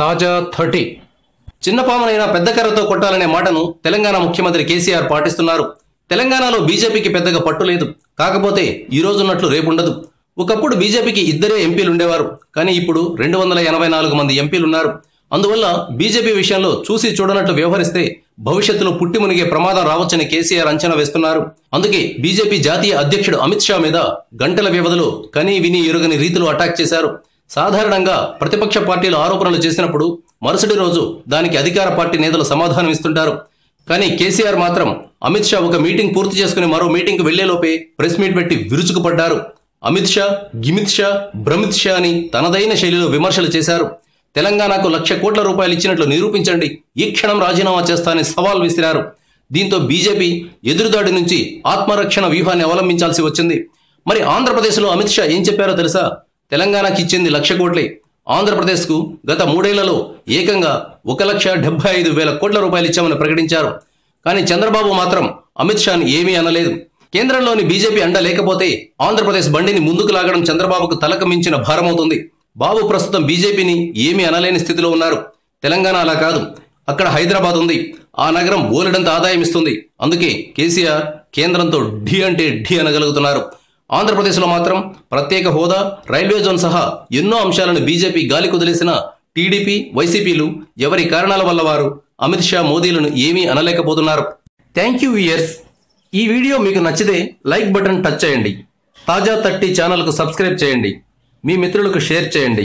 తాజా 30 చిన్నపామనైనా పెద్ద కర్రతో కొట్టాలనే మాటను తెలంగాణ ముఖ్యమంత్రి కేసీఆర్ పాటిస్తున్నారు. తెలంగాణలో బీజేపీకి పెద్దగా పట్టు లేదు. కాకపోతే ఈ రోజున్నట్లు రేపుండదు. ఒకప్పుడు బీజేపీకి ఇద్దరే ఎంపీలు ఉండేవారు. కానీ ఇప్పుడు 284 మంది ఎంపీలున్నారు. అందువల్ల బీజేపీ విషయంలో చూసి చూడనట్లు వ్యవహరిస్తే భవిష్యత్తులో పుట్టి మునిగే ప్రమాదం రావచ్చని కేసీఆర్ అంచనా వేస్తున్నారు. అందుకే బీజేపీ జాతీయ అధ్యక్షుడు అమిత్ షా మీద గంటల వ్యవధిలో కనీ విని ఎరుగని రీతిలో అటాక్ చేశారు. సాధారణంగా ప్రతిపక్ష పార్టీలు ఆరోపణలు చేసినప్పుడు మరుసటి రోజు దానికి అధికార పార్టీ నేతలు సమాధానం ఇస్తుంటారు. కానీ కేసీఆర్ మాత్రం అమిత్ షా ఒక మీటింగ్ పూర్తి చేసుకుని మరో మీటింగ్కు వెళ్లేలోపే ప్రెస్ మీట్ పెట్టి విరుచుకుపడ్డారు. అమిత్ షా, గిమిత్ షా, భ్రమిత్ షా అని తనదైన శైలిలో విమర్శలు చేశారు. తెలంగాణకు 1,00,000 కోట్ల రూపాయలు ఇచ్చినట్లు నిరూపించండి, ఈ క్షణం రాజీనామా చేస్తానని సవాల్ విసిరారు. దీంతో బీజేపీ ఎదురుదాడి నుంచి ఆత్మరక్షణ వ్యూహాన్ని అవలంబించాల్సి వచ్చింది. మరి ఆంధ్రప్రదేశ్లో అమిత్ షా ఏం చెప్పారో తెలుసా? తెలంగాణకి ఇచ్చింది 1,00,000 కోట్లే. ఆంధ్రప్రదేశ్కు గత 3 ఏళ్లలో ఏకంగా 1,75,000 కోట్ల రూపాయలు ఇచ్చామని ప్రకటించారు. కానీ చంద్రబాబు మాత్రం అమిత్ షాని ఏమీ అనలేదు. కేంద్రంలోని బీజేపీ అండ లేకపోతే ఆంధ్రప్రదేశ్ బండిని ముందుకు లాగడం చంద్రబాబుకు తలకు మించిన భారమవుతుంది. బాబు ప్రస్తుతం బీజేపీని ఏమీ అనలేని స్థితిలో ఉన్నారు. తెలంగాణ అలా కాదు. అక్కడ హైదరాబాద్ ఉంది. ఆ నగరం బోలెడంత ఆదాయం ఇస్తుంది. అందుకే కేసీఆర్ కేంద్రంతో ఢీ అంటే ఢీ అనగలుగుతున్నారు. ఆంధ్రప్రదేశ్లో మాత్రం ప్రత్యేక హోదా, రైల్వే జోన్ సహా ఎన్నో అంశాలను బీజేపీ గాలి కుదిలేసిన టీడీపీ, వైసీపీలు ఎవరి కారణాల వల్ల వారు అమిత్ షా, మోదీలను ఏమీ అనలేకపోతున్నారు. Thank you viewers. ఈ వీడియో మీకు నచ్చితే లైక్ బటన్ టచ్ చేయండి. తాజా 30 ఛానల్కు సబ్స్క్రైబ్ చేయండి. మీ మిత్రులకు షేర్ చేయండి.